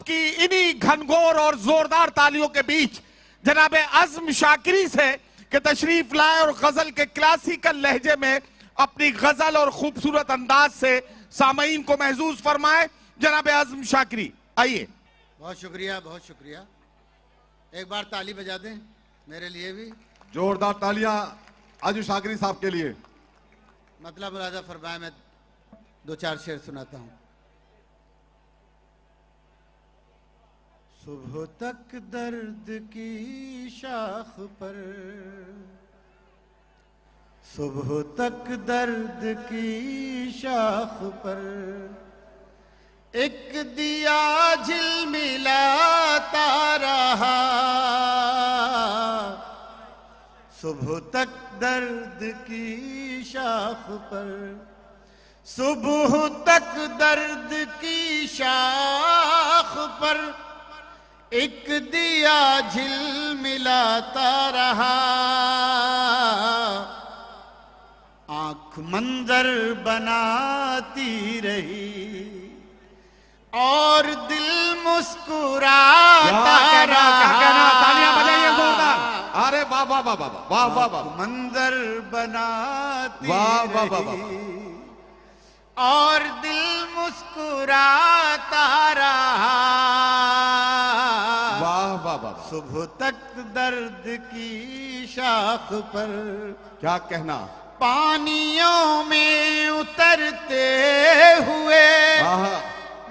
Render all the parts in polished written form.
की इन्हीं घनघोर और जोरदार तालियों के बीच जनाब अज़्म शाकिरी से कि तशरीफ लाए और गजल के क्लासिकल लहजे में अपनी गजल और खूबसूरत अंदाज से सामईन को महसूस फरमाए। जनाब अज़्म शाकिरी आइए। बहुत शुक्रिया, बहुत शुक्रिया। एक बार ताली बजा दें मेरे लिए भी। जोरदार तालियां अज़्म शाकिरी साहब के लिए। मतलब मुलाजा फरमाए, मैं दो चार शेर सुनाता हूं। सुबह तक दर्द की शाख पर, सुबह तक दर्द की शाख पर एक दिया झिलमिलाता रहा। सुबह तक दर्द की शाख पर, सुबह तक दर्द की शाख पर एक दिया झिलमिलाता रहा। आंख मंजर बनाती रही और दिल मुस्कुराता रहा। तालियां बजाइए जोरदार। अरे वाह वाह वाह वाह वाह वाह वाह। मंजर बनाती वाह वाह वाह वाह। रही और दिल मुस्कुराता रहा। वाह वाह वाह। सुबह तक दर्द की शाख पर, क्या कहना, पानियों में उतरते हुए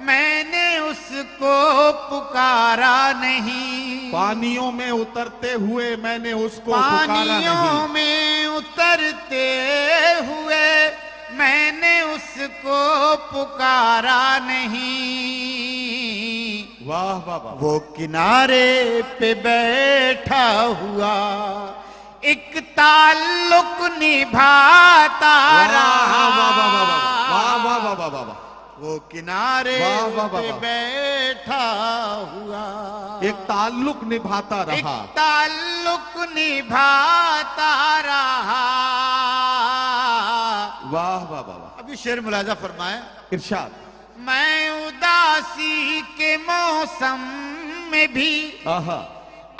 मैंने उसको पुकारा नहीं। पानियों में उतरते हुए मैंने उसको पुकारा नहीं। पानियों में उतरते हुए मैंने उसको पुकारा नहीं। वाह वाह वाह। वो किनारे पे बैठा हुआ एक ताल्लुक निभाता रहा। वाह वाह वाह वाह वाह वाह वाह वाह। वो किनारे पे बैठा हुआ एक ताल्लुक निभाता रहा। एक ताल्लुक निभाता रहा। वाह वाह वाह। अभी शेर मुलाजा फरमाए। इरशाद। मैं उदासी के मौसम में भी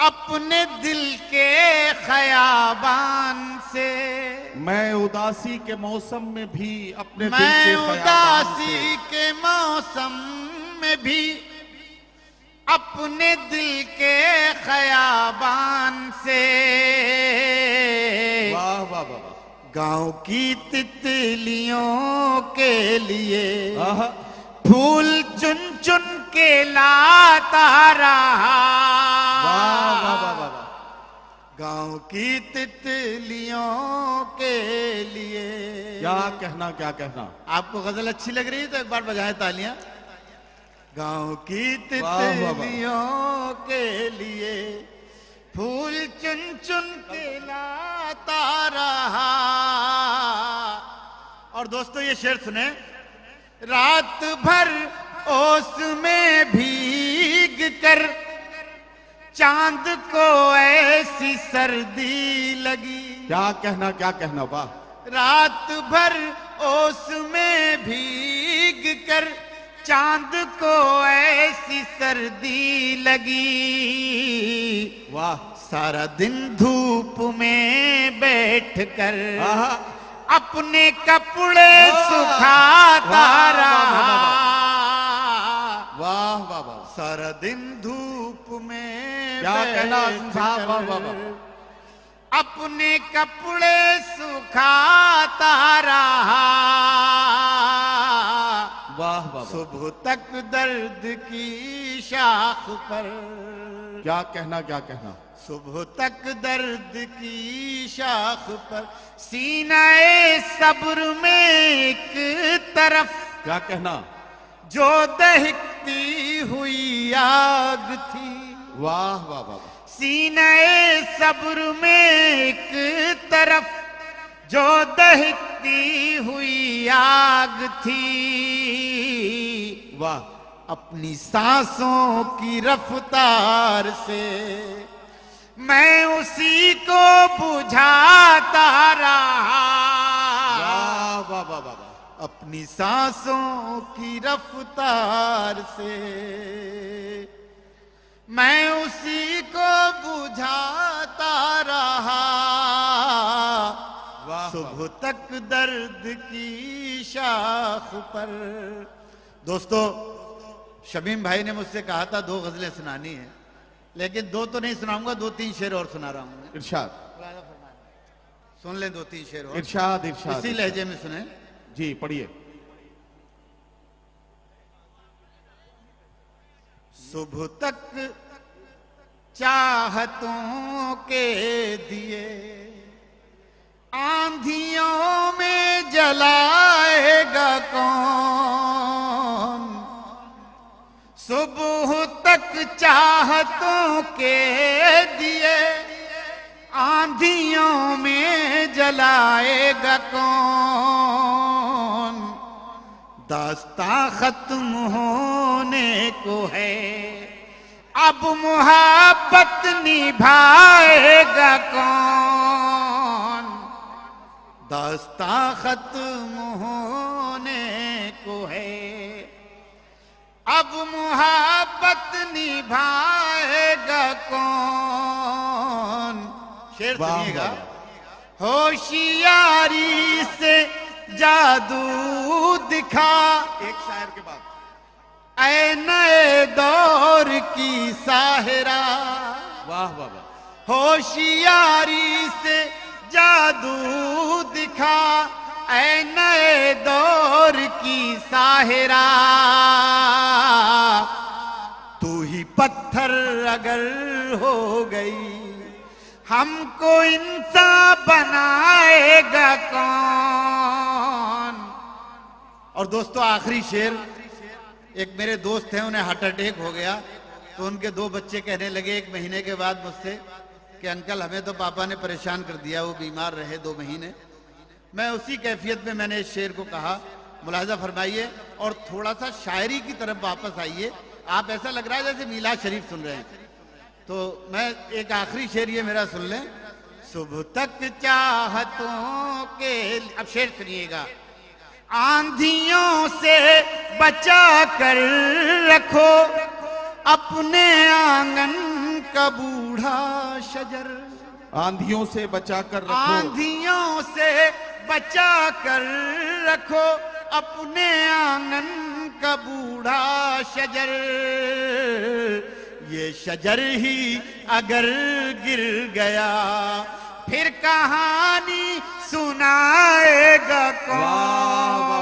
अपने दिल के खयाबान से, मैं उदासी के मौसम में भी अपने दिल मैं के उदासी के मौसम में भी अपने दिल के खयाबान से। वाह वाह वाह। गांव की तितलियों के लिए फूल चुन चुन के लाता रहा। वाह वाह वाह वाह। गांव की तितलियों के लिए। क्या कहना, क्या कहना। आपको गजल अच्छी लग रही है तो एक बार बजाएं तालियां। गांव की तितलियों के लिए फूल चुन चुन के लाता रहा। और दोस्तों ये शेर सुने। रात भर ओस में भीग कर चांद को ऐसी सर्दी लगी। क्या कहना, क्या कहना। वाह। रात भर ओस में भीग कर चांद को ऐसी सर्दी लगी। वाह। सारा दिन धूप में बैठकर अपने कपड़े सुखाता रहा। वाह वाह वाह। सारा दिन धूप में क्या कहना साहब। वाह वाह वाह। अपने कपड़े सुखाता रहा। वाह वाह। सुबह तक दर्द की शाख पर। क्या कहना, क्या कहना। सुबह तक दर्द की शाख पर सीनाए सब्र में एक तरफ। क्या कहना। जो दहकती हुई आग थी। वाह वाह वाह। सीनाए सब्र में एक तरफ जो दहकती हुई आग थी। वाह। अपनी सांसों की रफ्तार से मैं उसी को बुझाता रहा। वाह वाह वाह वाह। अपनी सांसों की रफ्तार से तक दर्द की शाख पर। दोस्तों, शमीम भाई ने मुझसे कहा था 2 गजलें सुनानी है, लेकिन 2 तो नहीं सुनाऊंगा, 2-3 शेर और सुना रहा हूं। इरशाद सुन लें 2-3 शेर और, इरशाद इरशाद इसी लहजे में सुने। जी पढ़िए। सुबह तक चाहतों के दिए आंधियों में जलाएगा कौन। सुबह तक चाहतों के दिए आंधियों में जलाएगा कौन। दास्तां खत्म होने को है, अब मोहब्बत निभाएगा कौन। दास्तां खत्म होने को है, अब मोहब्बत निभाएगा कौन। शेर सुनिएगा। होशियारी से जादू दिखा, एक शायर के बाद ऐ नए दौर की साहिरा। वाह वाह वाह। होशियारी से जादू दिखा, ऐ नए दौर की साहिरा। तू ही पत्थर अगर हो गई, हमको इंसान बनाएगा कौन। और दोस्तों, आखिरी शेर। एक मेरे दोस्त हैं, उन्हें हार्ट अटैक हो गया, तो उनके 2 बच्चे कहने लगे 1 महीने के बाद मुझसे कि अंकल हमें तो पापा ने परेशान कर दिया, वो बीमार रहे 2 महीने। मैं उसी कैफियत में मैंने इस शेर को कहा, मुलाजा फरमाइए और थोड़ा सा शायरी की तरफ वापस आइए। आप ऐसा लग रहा है जैसे मीलाद शरीफ सुन रहे हैं। तो मैं एक आखिरी शेर ये मेरा सुन लें। सुबह तक चाहतों के, अब शेर सुनिएगा। आंधियों से बचा कर रखो अपने आंगन का बूढ़ा शजर। आंधियों से बचा कर रखो, आंधियों से बचा कर रखो अपने आंगन का बूढ़ा शजर। ये शजर ही अगर गिर गया फिर कहानी सुनाएगा कौन।